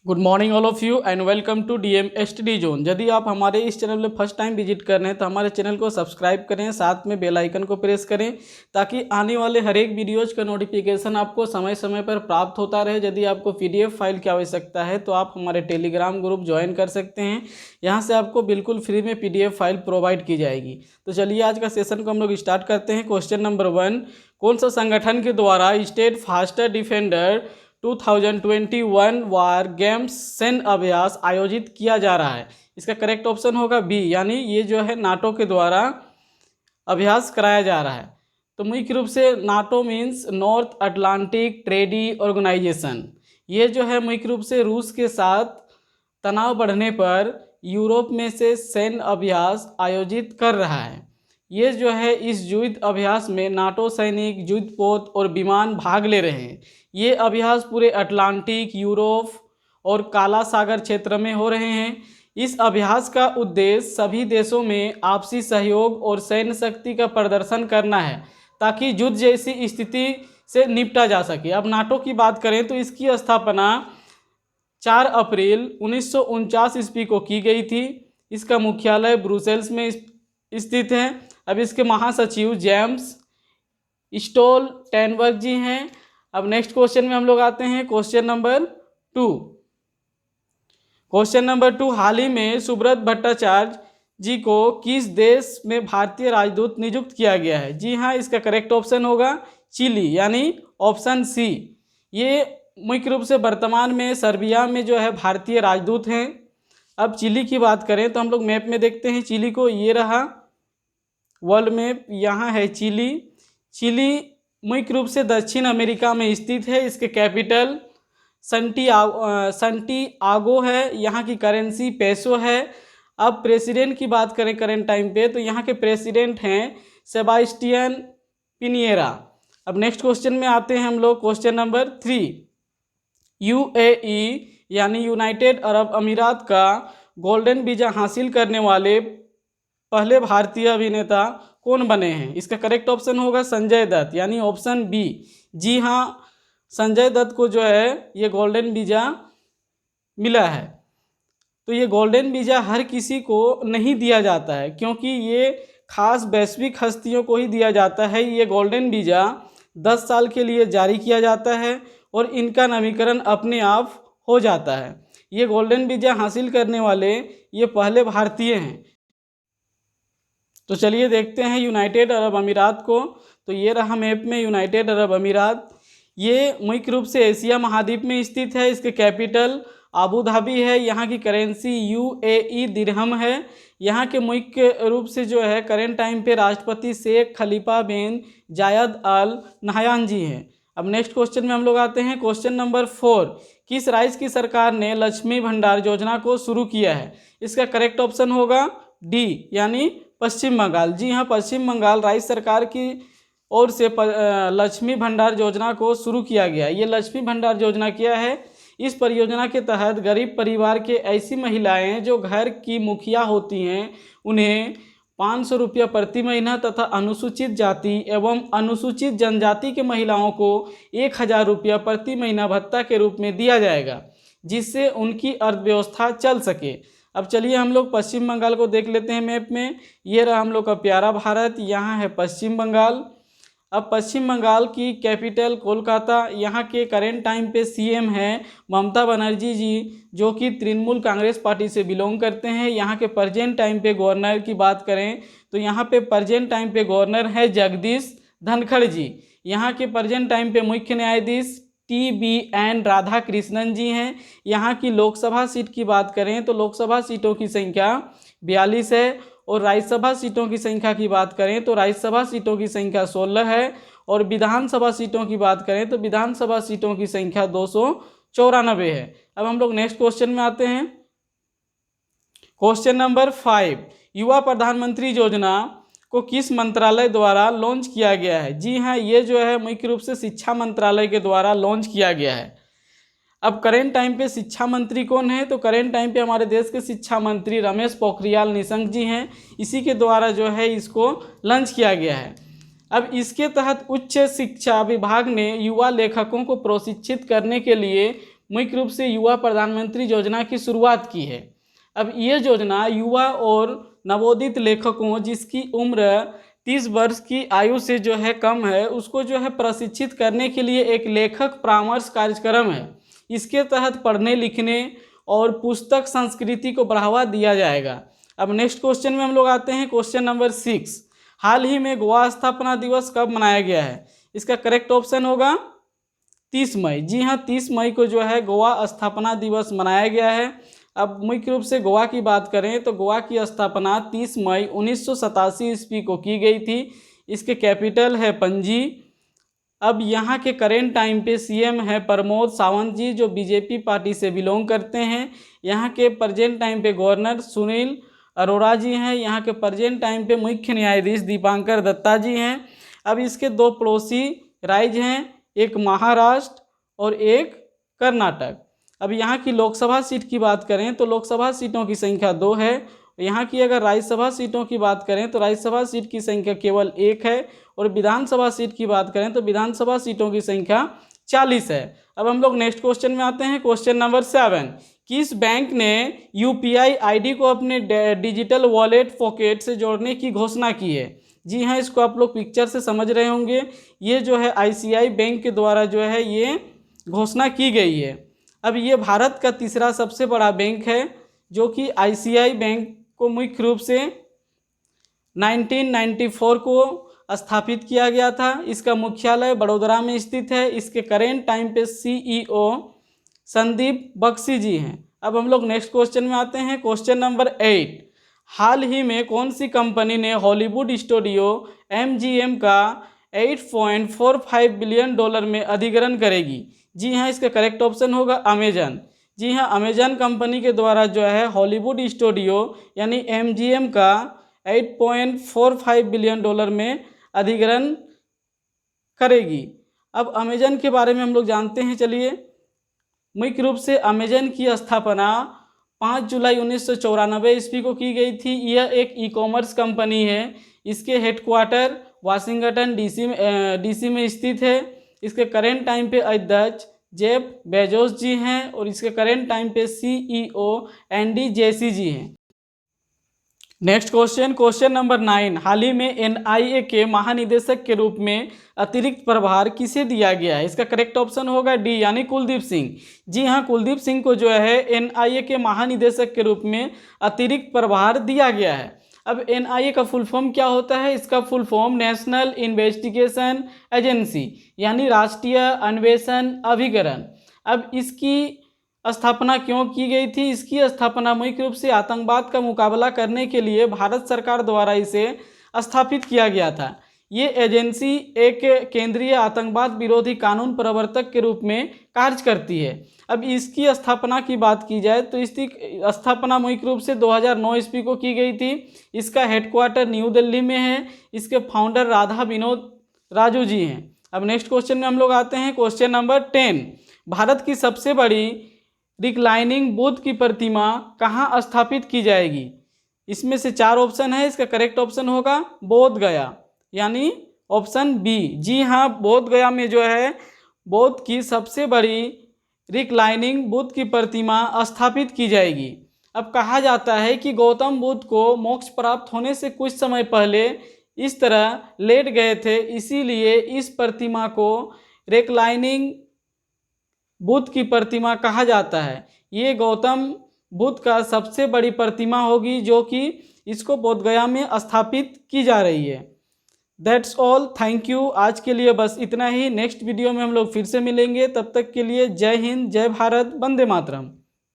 Good morning all of you and welcome to DM study zone. यदि आप हमारे इस चैनल में फर्स्ट टाइम विजिट कर रहे हैं तो हमारे चैनल को सब्सक्राइब करें, साथ में बेल आइकन को प्रेस करें ताकि आने वाले हर एक वीडियोज़ का नोटिफिकेशन आपको समय समय पर प्राप्त होता रहे। यदि आपको पीडीएफ फाइल की आवश्यकता है तो आप हमारे टेलीग्राम ग्रुप ज्वाइन कर सकते हैं। यहाँ से आपको बिल्कुल फ्री में पीडीएफ फाइल प्रोवाइड की जाएगी। तो चलिए आज का सेशन को हम लोग स्टार्ट करते हैं। क्वेश्चन नंबर 1, कौन सा संगठन के द्वारा स्टेट फास्टर डिफेंडर 2021 वार गेम्स सैन्य अभ्यास आयोजित किया जा रहा है? इसका करेक्ट ऑप्शन होगा बी, यानी ये जो है नाटो के द्वारा अभ्यास कराया जा रहा है। तो मुख्य रूप से NATO means North Atlantic treaty organization. ये जो है मुख्य रूप से रूस के साथ तनाव बढ़ने पर यूरोप में से सैन्य अभ्यास आयोजित कर रहा है। ये जो है इस युद्ध अभ्यास में नाटो सैनिक, युद्धपोत और विमान भाग ले रहे हैं। ये अभ्यास पूरे अटलांटिक, यूरोप और काला सागर क्षेत्र में हो रहे हैं। इस अभ्यास का उद्देश्य सभी देशों में आपसी सहयोग और सैन्य शक्ति का प्रदर्शन करना है ताकि युद्ध जैसी स्थिति से निपटा जा सके। अब नाटो की बात करें तो इसकी स्थापना 4 अप्रैल 1949 ईस्वी को की गई थी। इसका मुख्यालय ब्रुसेल्स में स्थित है। अब इसके महासचिव जेम्स स्टोल्टेनबर्ग जी हैं। अब नेक्स्ट क्वेश्चन में हम लोग आते हैं। क्वेश्चन नंबर 2, हाल ही में सुब्रत भट्टाचार्य जी को किस देश में भारतीय राजदूत नियुक्त किया गया है? जी हाँ, इसका करेक्ट ऑप्शन होगा चिली, यानी ऑप्शन सी। ये मुख्य रूप से वर्तमान में सर्बिया में जो है भारतीय राजदूत हैं। अब चिली की बात करें तो हम लोग मैप में देखते हैं चिली को। ये रहा वर्ल्ड मैप, यहाँ है चिली। चिली मुख्य रूप से दक्षिण अमेरिका में स्थित है। इसके कैपिटल संटियागो है। यहाँ की करेंसी पेसो है। अब प्रेसिडेंट की बात करें करंट टाइम पे तो यहाँ के प्रेसिडेंट हैं सेबास्टियन पिनिएरा। अब नेक्स्ट क्वेश्चन में आते हैं हम लोग। क्वेश्चन नंबर 3, यूएई यानी यूनाइटेड अरब अमीरात का गोल्डन वीज़ा हासिल करने वाले पहले भारतीय अभिनेता कौन बने हैं? इसका करेक्ट ऑप्शन होगा संजय दत्त, यानी ऑप्शन बी। जी हाँ, संजय दत्त को जो है ये गोल्डन वीज़ा मिला है। तो ये गोल्डन वीज़ा हर किसी को नहीं दिया जाता है क्योंकि ये खास वैश्विक हस्तियों को ही दिया जाता है। ये गोल्डन वीज़ा 10 साल के लिए जारी किया जाता है और इनका नवीकरण अपने आप हो जाता है। ये गोल्डन वीज़ा हासिल करने वाले ये पहले भारतीय हैं। तो चलिए देखते हैं यूनाइटेड अरब अमीरात को। तो ये रहा मैप में यूनाइटेड अरब अमीरात। ये मुख्य रूप से एशिया महाद्वीप में स्थित है। इसके कैपिटल आबू धाबी है। यहाँ की करेंसी यूएई दिरहम है। यहाँ के मुख्य रूप से जो है करंट टाइम पे राष्ट्रपति शेख खलीफा बिन जायद अल नहयान जी हैं। अब नेक्स्ट क्वेश्चन में हम लोग आते हैं। क्वेश्चन नंबर 4, किस राज्य की सरकार ने लक्ष्मी भंडार योजना को शुरू किया है? इसका करेक्ट ऑप्शन होगा डी, यानी पश्चिम बंगाल। जी हाँ, पश्चिम बंगाल राज्य सरकार की ओर से लक्ष्मी भंडार योजना को शुरू किया गया। ये लक्ष्मी भंडार योजना क्या है? इस परियोजना के तहत गरीब परिवार के ऐसी महिलाएं जो घर की मुखिया होती हैं उन्हें 500 रुपया प्रति महीना तथा अनुसूचित जाति एवं अनुसूचित जनजाति के महिलाओं को 1000 रुपया प्रति महीना भत्ता के रूप में दिया जाएगा, जिससे उनकी अर्थव्यवस्था चल सके। अब चलिए हम लोग पश्चिम बंगाल को देख लेते हैं मैप में। ये रहा हम लोग का प्यारा भारत, यहाँ है पश्चिम बंगाल। अब पश्चिम बंगाल की कैपिटल कोलकाता। यहाँ के करेंट टाइम पे सीएम हैं ममता बनर्जी जी, जो कि तृणमूल कांग्रेस पार्टी से बिलोंग करते हैं। यहाँ के प्रेजेंट टाइम पे गवर्नर की बात करें तो यहाँ पे प्रेजेंट टाइम पे गवर्नर है जगदीश धनखड़ जी। यहाँ के प्रेजेंट टाइम पे मुख्य न्यायाधीश TBN राधा कृष्णन जी हैं। यहाँ की लोकसभा सीट की बात करें तो लोकसभा सीटों की संख्या 42 है और राज्यसभा सीटों की संख्या की बात करें तो राज्यसभा सीटों की संख्या 16 है और विधानसभा सीटों की बात करें तो विधानसभा सीटों की संख्या 294 है। अब हम लोग नेक्स्ट क्वेश्चन में आते हैं। क्वेश्चन नंबर 5, युवा प्रधानमंत्री योजना को किस मंत्रालय द्वारा लॉन्च किया गया है? जी हाँ, ये जो है मुख्य रूप से शिक्षा मंत्रालय के द्वारा लॉन्च किया गया है। अब करेंट टाइम पे शिक्षा मंत्री कौन है? तो करेंट टाइम पे हमारे देश के शिक्षा मंत्री रमेश पोखरियाल निशंक जी हैं। इसी के द्वारा जो है इसको लॉन्च किया गया है। अब इसके तहत उच्च शिक्षा विभाग ने युवा लेखकों को प्रशिक्षित करने के लिए मुख्य रूप से युवा प्रधानमंत्री योजना की शुरुआत की है। अब ये योजना युवा और नवोदित लेखकों जिसकी उम्र 30 वर्ष की आयु से जो है कम है उसको जो है प्रशिक्षित करने के लिए एक लेखक परामर्श कार्यक्रम है। इसके तहत पढ़ने लिखने और पुस्तक संस्कृति को बढ़ावा दिया जाएगा। अब नेक्स्ट क्वेश्चन में हम लोग आते हैं, क्वेश्चन नंबर 6। हाल ही में गोवा स्थापना दिवस कब मनाया गया है? इसका करेक्ट ऑप्शन होगा 30 मई। जी हाँ, 30 मई को जो है गोवा स्थापना दिवस मनाया गया है। अब मुख्य रूप से गोवा की बात करें तो गोवा की स्थापना 30 मई 1987 ईस्वी को की गई थी। इसके कैपिटल है पणजी। अब यहाँ के करेंट टाइम पे सीएम है प्रमोद सावंत जी जो बीजेपी पार्टी से बिलोंग करते हैं। यहाँ के प्रेजेंट टाइम पे गवर्नर सुनील अरोड़ा जी हैं। यहाँ के प्रेजेंट टाइम पे मुख्य न्यायाधीश दीपांकर दत्ता जी हैं। अब इसके दो पड़ोसी राज्य हैं, एक महाराष्ट्र और एक कर्नाटक। अब यहाँ की लोकसभा सीट की बात करें तो लोकसभा सीटों की संख्या 2 है। यहाँ की अगर राज्यसभा सीटों की बात करें तो राज्यसभा सीट की संख्या केवल 1 है और विधानसभा सीट की बात करें तो विधानसभा सीटों की संख्या 40 है। अब हम लोग नेक्स्ट क्वेश्चन में आते हैं, क्वेश्चन नंबर 7। किस बैंक ने यूपीआई आईडी को अपने डिजिटल वॉलेट पॉकेट से जोड़ने की घोषणा की है? जी हाँ, इसको आप लोग पिक्चर से समझ रहे होंगे। ये जो है आईसीआई बैंक के द्वारा जो है ये घोषणा की गई है। अब ये भारत का तीसरा सबसे बड़ा बैंक है जो कि आईसीआई बैंक को मुख्य रूप से 1994 को स्थापित किया गया था। इसका मुख्यालय बड़ोदरा में स्थित है। इसके करेंट टाइम पे सीईओ संदीप बख्शी जी हैं। अब हम लोग नेक्स्ट क्वेश्चन में आते हैं, क्वेश्चन नंबर 8। हाल ही में कौन सी कंपनी ने हॉलीवुड स्टूडियो MGM का $8.45 बिलियन में अधिग्रहण करेगी? जी हाँ, इसका करेक्ट ऑप्शन होगा अमेजन। जी हाँ, अमेजन कंपनी के द्वारा जो है हॉलीवुड स्टूडियो यानी MGM का $8.45 बिलियन में अधिग्रहण करेगी। अब अमेजन के बारे में हम लोग जानते हैं। चलिए, मुख्य रूप से अमेजन की स्थापना 5 जुलाई 1994 ईस्वी को की गई थी। यह एक ई-कॉमर्स कंपनी है। इसके हेडक्वार्टर वाशिंगटन डीसी में स्थित है। इसके करेंट टाइम पे अध्यक्ष जेफ बेजोस जी हैं और इसके करेंट टाइम पे सीईओ एंडी जेसी जी हैं। Next question, question number 9। हाल ही में एनआईए के महानिदेशक के रूप में अतिरिक्त प्रभार किसे दिया गया है? इसका करेक्ट ऑप्शन होगा डी यानी कुलदीप सिंह। जी हाँ, कुलदीप सिंह को जो है एनआईए के महानिदेशक के रूप में अतिरिक्त प्रभार दिया गया है। अब एनआईए का फुल फॉर्म क्या होता है? इसका full form national investigation agency यानी राष्ट्रीय अन्वेषण अभिकरण। अब इसकी स्थापना क्यों की गई थी? इसकी स्थापना मुख्य रूप से आतंकवाद का मुकाबला करने के लिए भारत सरकार द्वारा इसे स्थापित किया गया था। ये एजेंसी एक केंद्रीय आतंकवाद विरोधी कानून प्रवर्तक के रूप में कार्य करती है। अब इसकी स्थापना की बात की जाए तो इसकी स्थापना मुख्य रूप से 2009 ईस्वी को की गई थी। इसका हेडक्वार्टर न्यू दिल्ली में है। इसके फाउंडर राधा विनोद राजू जी हैं। अब नेक्स्ट क्वेश्चन में हम लोग आते हैं, क्वेश्चन नंबर 10। भारत की सबसे बड़ी रिक्लाइनिंग बुद्ध की प्रतिमा कहाँ स्थापित की जाएगी? इसमें से 4 ऑप्शन है। इसका करेक्ट ऑप्शन होगा बोध गया यानी ऑप्शन बी। जी हाँ, बोध गया में जो है बौद्ध की सबसे बड़ी रिक्लाइनिंग बुद्ध की प्रतिमा स्थापित की जाएगी। अब कहा जाता है कि गौतम बुद्ध को मोक्ष प्राप्त होने से कुछ समय पहले इस तरह लेट गए थे, इसीलिए इस प्रतिमा को रिक्लाइनिंग बुद्ध की प्रतिमा कहा जाता है। ये गौतम बुद्ध का सबसे बड़ी प्रतिमा होगी जो कि इसको बोधगया में स्थापित की जा रही है। That's all, thank you. आज के लिए बस इतना ही। नेक्स्ट वीडियो में हम लोग फिर से मिलेंगे। तब तक के लिए जय हिंद, जय भारत, वंदे मातरम।